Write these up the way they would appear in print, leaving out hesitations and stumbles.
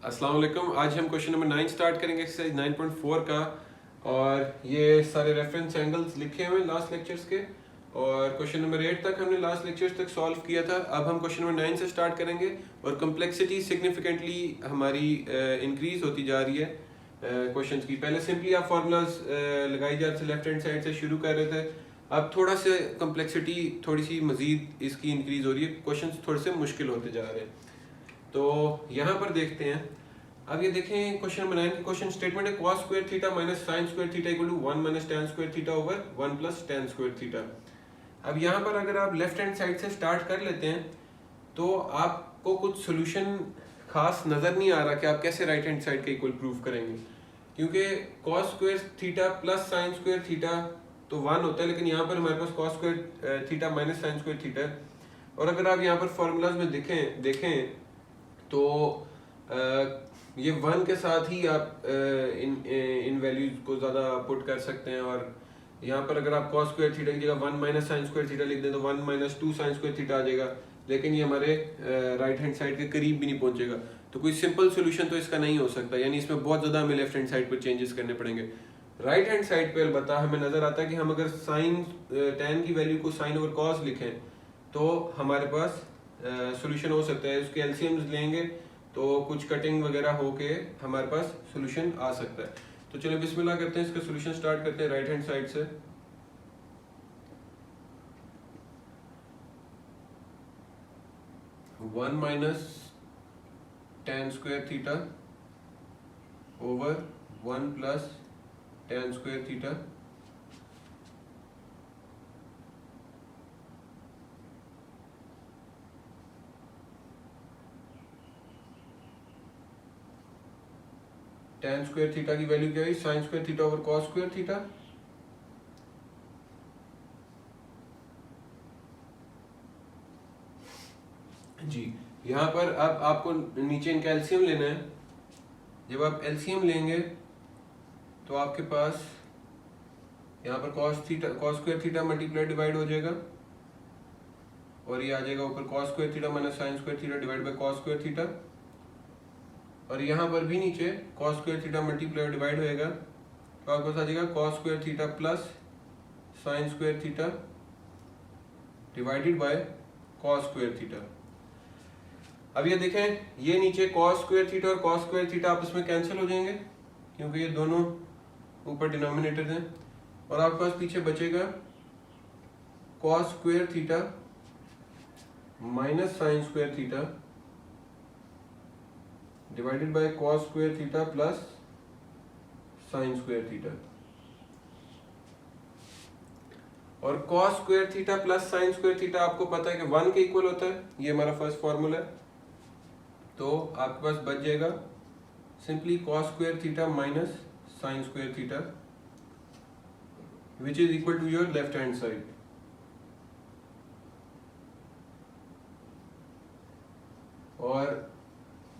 अस्सलाम वालेकुम। आज हम क्वेश्चन नंबर 9 स्टार्ट करेंगे, एक्सरसाइज 9.4 का। और ये सारे रेफरेंस एंगल्स लिखे हुए हैं लास्ट लेक्चर्स के, और क्वेश्चन नंबर 8 तक हमने लास्ट लेक्चर्स तक सॉल्व किया था। अब हम क्वेश्चन नंबर 9 से स्टार्ट करेंगे और कम्प्लेक्सिटी सिग्निफिकेंटली हमारी इंक्रीज होती जा रही है क्वेश्चंस की। पहले सिंपली आप फार्मूलाज लगाई जा रहे थे, लेफ्ट हैंड साइड से शुरू कर रहे थे। अब थोड़ा सा कम्प्लेक्सिटी थोड़ी सी मजीद इसकी इंक्रीज हो रही है, क्वेश्चंस थोड़े से मुश्किल होते जा रहे हैं। तो यहाँ पर देखते हैं। अब ये देखें क्वेश्चन नंबर 9 की क्वेश्चन स्टेटमेंट है cos square theta minus sin square theta equal to 1 minus tan square theta over 1 plus tan square theta. अब यहाँ पर अगर आप लेफ्ट हैंड साइड से स्टार्ट कर लेते हैं तो आपको कुछ सोल्यूशन खास नज़र नहीं आ रहा कि आप कैसे राइट हैंड साइड का इक्वल प्रूव करेंगे, क्योंकि cos square theta plus sin square theta तो 1 होता है, लेकिन यहाँ पर हमारे पास cos square theta minus sin square theta है। और अगर आप यहाँ पर फॉर्मूलाज में देखें तो ये 1 के साथ ही आप इन वैल्यूज को ज़्यादा पुट कर सकते हैं। और यहाँ पर अगर आप cos स्क्वायर थीटा की जगह 1 माइनस साइन स्क्वायर थीटा लिख दें तो 1 माइनस 2 साइन स्क्वायर थीटा आ जाएगा, लेकिन ये हमारे राइट हैंड साइड के करीब भी नहीं पहुंचेगा। तो कोई सिंपल सोल्यूशन तो इसका नहीं हो सकता, यानी इसमें बहुत ज़्यादा हमें लेफ्ट हैंड साइड पर चेंजेस करने पड़ेंगे। राइट हैंड साइड पर अलबत्ता हमें नज़र आता है कि हम अगर साइन tan की वैल्यू को साइन ओवर cos लिखें तो हमारे पास सोल्यूशन हो सकता है। उसके एलसीएम्स लेंगे तो कुछ कटिंग वगैरह होके हमारे पास सोल्यूशन आ सकता है। तो चलो बिस्मिल्लाह करते हैं, इसका सोल्यूशन स्टार्ट करते हैं राइट हैंड साइड से। One minus tan square theta over 1 plus tan square theta tan square theta की वैल्यू क्या हुई, sin square theta over cos square theta. जी यहाँ पर अब आपको नीचे इनका एलसीएम लेना है। जब आप एलसीएम लेंगे तो आपके पास यहाँ पर cos square theta multiply divide हो जाएगा और ये आ जाएगा ऊपर cos square theta minus sin square theta divide by cos square theta. और यहाँ पर भी नीचे cos square theta multiply divide होएगा तो आपके पास आ जाएगा cos square theta plus sin square theta divided bye cos square theta. अब ये देखें, ये नीचे cos स्क्वायर थीटा और cos स्क्वायर थीटा आपस में कैंसिल हो जाएंगे क्योंकि ये दोनों ऊपर डिनोमिनेटर हैं, और आपके पास पीछे बचेगा cos square theta minus sin square theta divided bye cos square theta plus sin square theta. और cos square theta plus sin square theta आपको पता है कि 1 के इक्वल होता है, ये हमारा फर्स्ट फॉर्मूला है। तो आपके पास बच जाएगा simply cos square theta minus sin square theta which is equal to your left hand side. और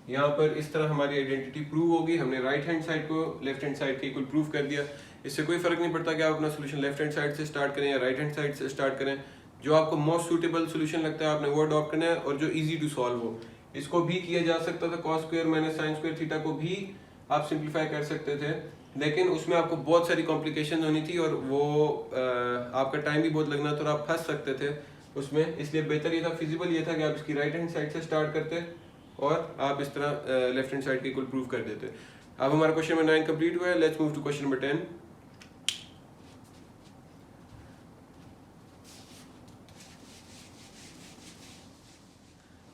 यहाँ पर इस तरह हमारी आइडेंटिटी प्रूव होगी। हमने राइट हैंड साइड को लेफ्ट हैंड साइड के इक्वल प्रूव कर दिया। इससे कोई फर्क नहीं पड़ता कि आप अपना सोल्यूशन लेफ्ट हैंड साइड से स्टार्ट करें या राइट हैंड साइड से स्टार्ट करें। जो आपको मोस्ट सूटेबल सोल्यूशन लगता है आपने वो अडॉप्ट करना है, और जो इजी टू सॉल्व हो। इसको भी किया जा सकता था, cos square minus sin square theta को भी आप सिंप्लीफाई कर सकते थे, लेकिन उसमें आपको बहुत सारी कॉम्प्लिकेशन होनी थी और वो आपका टाइम भी बहुत लगना था और आप फंस सकते थे उसमें। इसलिए बेहतर ये था, फिजिबल ये था कि आप इसकी राइट हैंड साइड से स्टार्ट करते और आप इस तरह लेफ्ट हैंड साइड के इक्वल प्रूव कर देते। अब हमारा क्वेश्चन नंबर 9 कंप्लीट हुआ है। Let's move to question number 10।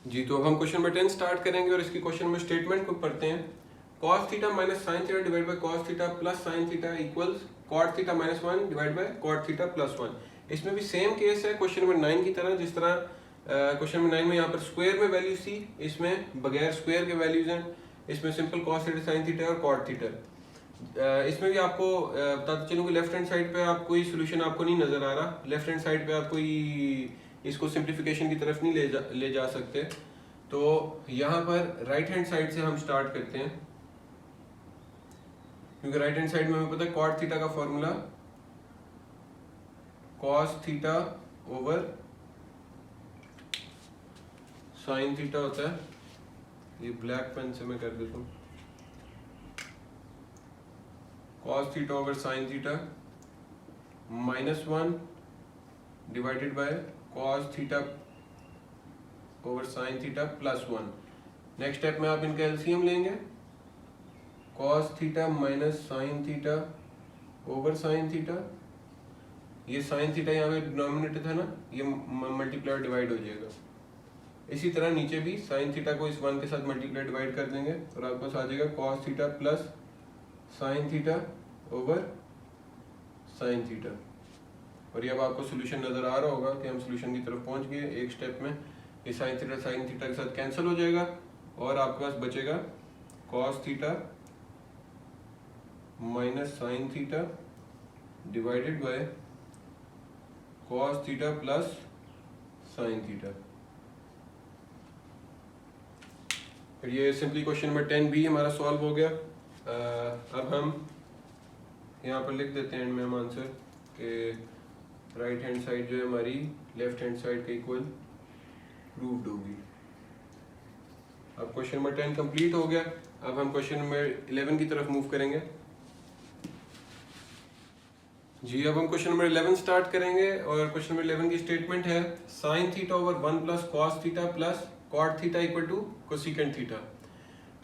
जी तो अब हम क्वेश्चन नंबर 10 स्टार्ट करेंगे और इसकी क्वेश्चन में स्टेटमेंट को पढ़ते हैं। cos theta minus sine theta divide by cos theta plus sine theta equals cot theta minus 1 divide by cot theta plus 1। इसमें भी सेम केस है क्वेश्चन नंबर 9 की तरह, जिस तरह क्वेश्चन नंबर 9 में यहाँ पर स्क्वायर में वैल्यूज थी, इसमें बगैर स्क्वायर के वैल्यूज हैं। इसमें simple cos theta sine theta और cot थीटा। इसमें भी आपको बताते चलूँ कि लेफ्ट हैंड साइड पे आप कोई सोल्यूशन आपको नहीं नजर आ रहा। लेफ्ट हैंड साइड पे आप कोई इसको सिंप्लीफिकेशन की तरफ नहीं ले जा सकते। तो यहाँ पर राइट हैंड साइड से हम स्टार्ट करते हैं, क्योंकि राइट हैंड साइड में हमें पता है cot थीटा का formula cos theta over sin theta होता है। ये ब्लैक पेन से मैं कर देता हूँ। cos theta over sine theta -1 divided by cos theta over sine theta +1। Next step में आप इनका एलसीएम लेंगे, cos theta minus sign theta over sine theta. ये साइन थीटा यहाँ पे डिनोमिनेटर था ना, ये मल्टीप्लाई डिवाइड हो जाएगा। इसी तरह नीचे भी साइन थीटा को इस 1 के साथ मल्टीप्लाई डिवाइड कर देंगे और आपके पास आ जाएगा cos theta plus sign theta over sine theta. और ये अब आपको सोल्यूशन नजर आ रहा होगा कि हम सोल्यूशन की तरफ पहुंच गए। एक स्टेप में ये साइन थीटा के साथ कैंसिल हो जाएगा और आपके पास बचेगा cos theta minus sign theta divided bye cos theta plus sine theta. फिर ये सिंपली क्वेश्चन नंबर 10 भी हमारा सॉल्व हो गया। अब हम यहाँ पर लिख देते हैं एंड में हम आंसर कि राइट हैंड साइड जो है हमारी लेफ्ट हैंड साइड के इक्वल प्रूव्ड होगी। अब क्वेश्चन नंबर 10 कंप्लीट हो गया। अब हम क्वेश्चन नंबर 11 की तरफ मूव करेंगे। जी अब हम क्वेश्चन नंबर 11 स्टार्ट करेंगे और क्वेश्चन नंबर 11 की स्टेटमेंट है sin theta over 1 plus cos theta plus cot theta equal to cosecant theta.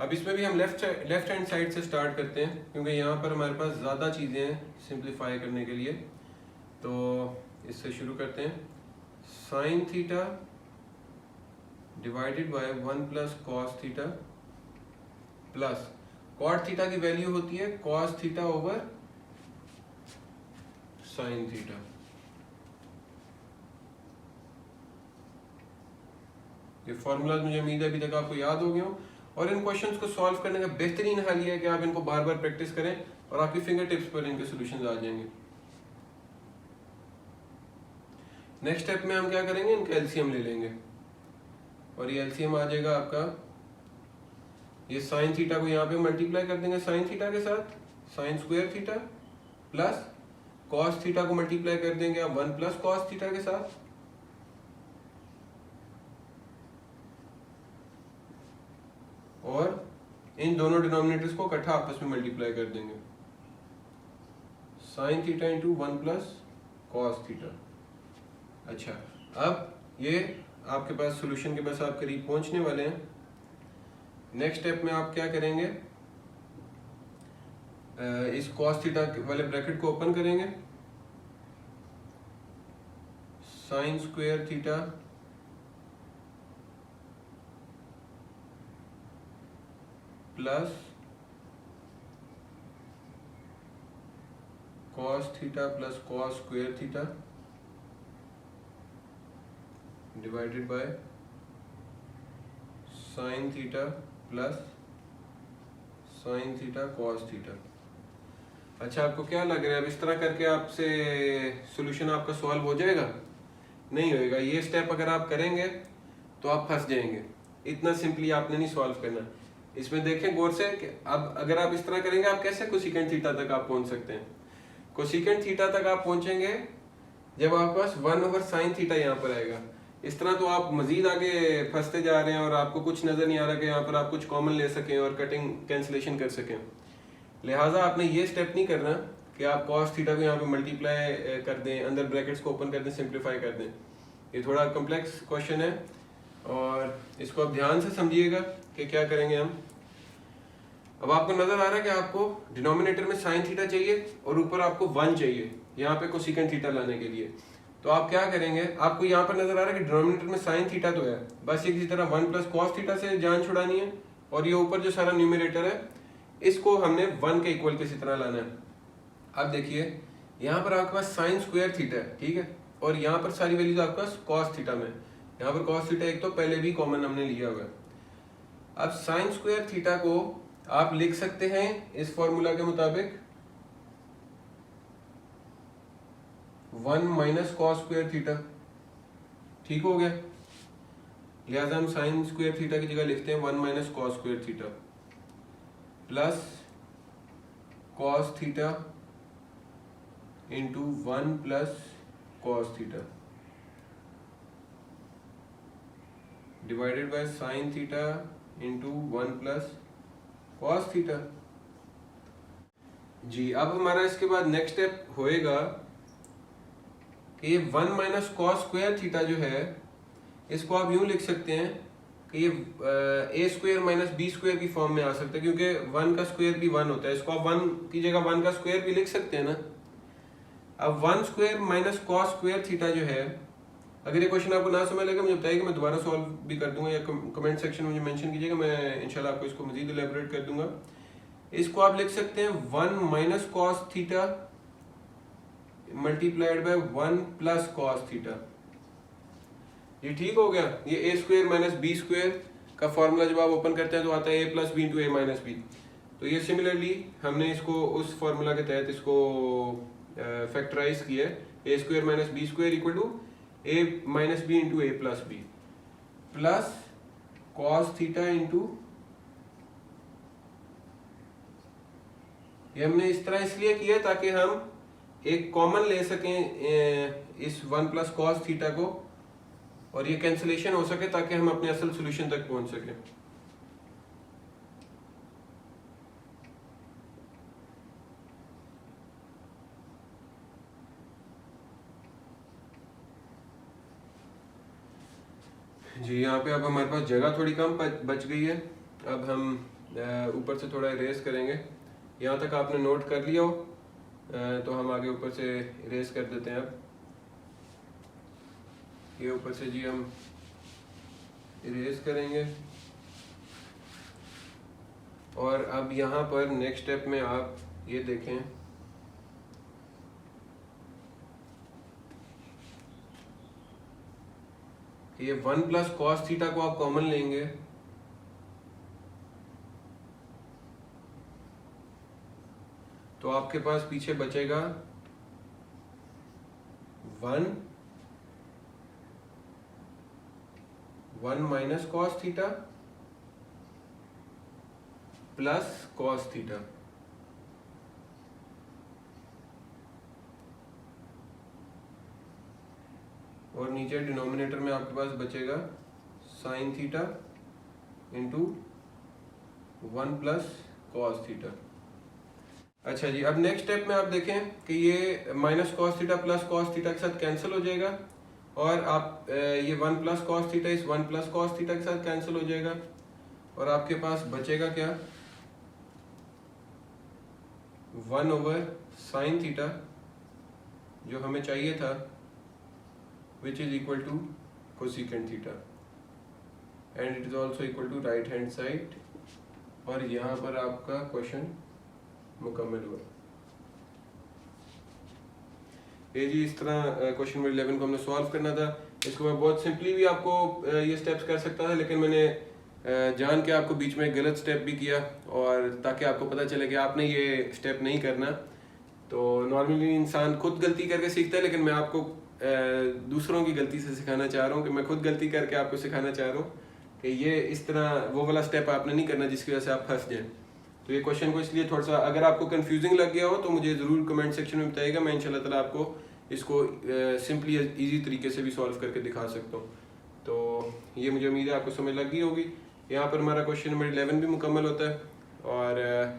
अब इसमें भी हम लेफ्ट हैंड साइड से स्टार्ट करते हैं क्योंकि यहाँ पर हमारे पास ज़्यादा चीज़ें हैं सिंप्लीफाई करने के लिए। तो इससे शुरू करते हैं। Sine theta divided by 1 plus cos theta plus cot theta की वैल्यू होती है cos theta over sine theta. ये फॉर्मूला मुझे उम्मीद है अभी तक आपको याद हो गए हो और इन क्वेश्चंस को सॉल्व करने का बेहतरीन हल ये है कि आप इनको बार बार प्रैक्टिस करें और आपकी फिंगर टिप्स पर इनके सॉल्यूशंस आ जाएंगे। नेक्स्ट स्टेप में हम क्या करेंगे, इनका एलसीएम ले लेंगे और ये एलसीएम आ जाएगा आपका, ये साइन थीटा को यहाँ पे मल्टीप्लाई कर देंगे साइन थीटा के साथ, sine square theta plus cos theta को मल्टीप्लाई कर देंगे आप 1 प्लस कॉस थीटा के साथ और इन दोनों डिनोमिनेटर्स को इकट्ठा आपस में मल्टीप्लाई कर देंगे sign theta into 1 plus cos theta. अच्छा अब ये आपके पास सॉल्यूशन के पास आप करीब पहुंचने वाले हैं। नेक्स्ट स्टेप में आप क्या करेंगे, इस कॉस थीटा वाले ब्रैकेट को ओपन करेंगे, sine square theta plus cos theta plus cos square theta divided by sine theta plus sine theta cos theta. अच्छा आपको क्या लग रहा है अब इस तरह करके आपसे सॉल्यूशन आपका सॉल्व हो जाएगा? नहीं होएगा। ये स्टेप अगर आप करेंगे तो आप फंस जाएंगे। इतना सिंपली आपने नहीं सॉल्व करना। इसमें देखें गौर से कि अब अगर आप इस तरह करेंगे आप कैसे कोसेकेंट थीटा तक आप पहुंच सकते हैं। कोसेकेंट थीटा तक आप पहुंचेंगे जब आपके पास 1 ओवर साइन थीटा यहाँ पर आएगा। इस तरह तो आप मजीद आगे फंसते जा रहे हैं और आपको कुछ नजर नहीं आ रहा कि यहाँ पर आप कुछ कॉमन ले सकें और कटिंग कैंसिलेशन कर सकें। लिहाजा आपने ये स्टेप नहीं करना कि आप कॉस थीटा को यहाँ पे मल्टीप्लाई कर दें, अंदर ब्रैकेट्स को ओपन कर दें, सिंप्लीफाई कर दें। ये थोड़ा कॉम्प्लेक्स क्वेश्चन है और इसको आप ध्यान से समझिएगा कि क्या करेंगे हम। अब आपको नजर आ रहा है कि आपको डिनोमिनेटर में साइन थीटा चाहिए और ऊपर आपको 1 चाहिए यहाँ पे कोसेकेंट थीटा लाने के लिए। तो आप क्या करेंगे, आपको यहाँ पर नजर आ रहा है कि डिनोमिनेटर में साइन थीटा तो है, बस एक इसी तरह 1 प्लस कॉस थीटा से जान छुड़ानी है और ये ऊपर जो सारा न्यूमरेटर है इसको हमने 1 के इक्वल किसी तरह लाना है। अब देखिए यहाँ पर आपके पास साइन स्क्वायर थीटा है, ठीक है, और यहाँ पर सारी वैल्यूज आपके पास कॉस थीटा में। यहाँ पर कॉस थीटा एक तो पहले भी कॉमन हमने लिया हुआ है। अब साइन स्क्वायर थीटा को आप लिख सकते हैं इस फॉर्मूला के मुताबिक 1 माइनस कॉस स्क्वायर थीटा, ठीक हो गया। लिहाजा हम साइन स्क्वायर थीटा की जगह लिखते हैं 1 minus cos square theta plus cos theta into 1 plus cos theta divided by sine theta into 1 plus cos theta. जी अब हमारा इसके बाद नेक्स्ट स्टेप होएगा कि ये 1 माइनस कॉस स्क्वायर थीटा जो है इसको आप यूं लिख सकते हैं कि ये a square minus B square की फॉर्म में आ सकता है, क्योंकि 1 का स्क्वायर भी 1 होता है। इसको आप 1 की जगह 1 का स्क्वायर भी लिख सकते हैं ना। अब 1 square minus cos square theta जो है, अगर ये क्वेश्चन आपको ना समझ लगे मुझे बताइए, मैं दोबारा सॉल्व भी कर दूंगा या कमेंट सेक्शन में मुझे मेंशन कीजिएगा, मैं इंशाल्लाह आपको इसको मजीद इलेबोरेट कर दूंगा। इसको आप लिख सकते हैं 1 minus cos theta multiplied by 1 plus cos theta. ये ठीक हो गया। ये ए स्क्वायर माइनस बी स्क्वायर का फॉर्मूला जब आप ओपन करते हैं तो आता है ए प्लस बी इंटू ए माइनस बी। तो ये सिमिलरली हमने इसको उस फॉर्मूला के तहत इसको फैक्टराइज किया है। A square minus B square equal to A minus B into A plus B plus cos theta into, ये हमने इस तरह इसलिए किया ताकि हम एक कॉमन ले सकें इस 1 प्लस कॉस थीटा को और ये कैंसिलेशन हो सके ताकि हम अपने असल सॉल्यूशन तक पहुंच सकें। जी यहाँ पे अब हमारे पास जगह थोड़ी कम बच गई है। अब हम ऊपर से थोड़ा इरेज करेंगे। यहाँ तक आपने नोट कर लिया हो तो हम आगे ऊपर से इरेज कर देते हैं। अब ये ऊपर से जी हम इरेज करेंगे और अब यहाँ पर नेक्स्ट स्टेप में आप ये देखें कि ये 1 प्लस कॉस थीटा को आप कॉमन लेंगे तो आपके पास पीछे बचेगा 1 minus cos theta plus cos theta. और नीचे डिनोमिनेटर में आपके पास बचेगा sign theta into 1 plus cos theta. अच्छा जी अब नेक्स्ट स्टेप में आप देखें कि ये minus cos theta plus cos theta के साथ कैंसिल हो जाएगा और आप ये 1 प्लस कॉस थीटा इस 1 प्लस कॉस थीटा के साथ कैंसिल हो जाएगा और आपके पास बचेगा क्या 1 ओवर साइन थीटा जो हमें चाहिए था which is equal to cosecant theta and it is also equal to right hand side। और यहाँ पर आपका क्वेश्चन मुकम्मल हुआ। ये जी इस तरह क्वेश्चन नंबर 11 को हमने सॉल्व करना था। इसको मैं बहुत सिंपली भी आपको ये स्टेप्स कर सकता था, लेकिन मैंने जान के आपको बीच में गलत स्टेप भी किया और ताकि आपको पता चले कि आपने ये स्टेप नहीं करना। तो नॉर्मली इंसान खुद गलती करके सीखता है, लेकिन मैं आपको दूसरों की गलती से सिखाना चाह रहा हूँ कि मैं खुद गलती करके आपको सिखाना चाह रहा हूँ कि ये इस तरह वो वाला स्टेप आपने नहीं करना जिसकी वजह से आप फंस जाएं। तो ये क्वेश्चन को इसलिए थोड़ा सा अगर आपको कंफ्यूजिंग लग गया हो तो मुझे ज़रूर कमेंट सेक्शन में बताइएगा। मैं इंशाल्लाह ताला आपको इसको सिंपली इजी तरीके से भी सॉल्व करके दिखा सकता हूँ। तो ये मुझे उम्मीद है आपको समझ लग गई होगी। यहाँ पर हमारा क्वेश्चन नंबर 11 भी मुकम्मल होता है और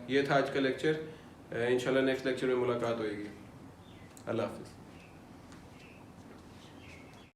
ये था आज का लेक्चर। इंशाल्लाह नेक्स्ट लेक्चर में मुलाकात होगी। अल्लाह हाफ़िज़।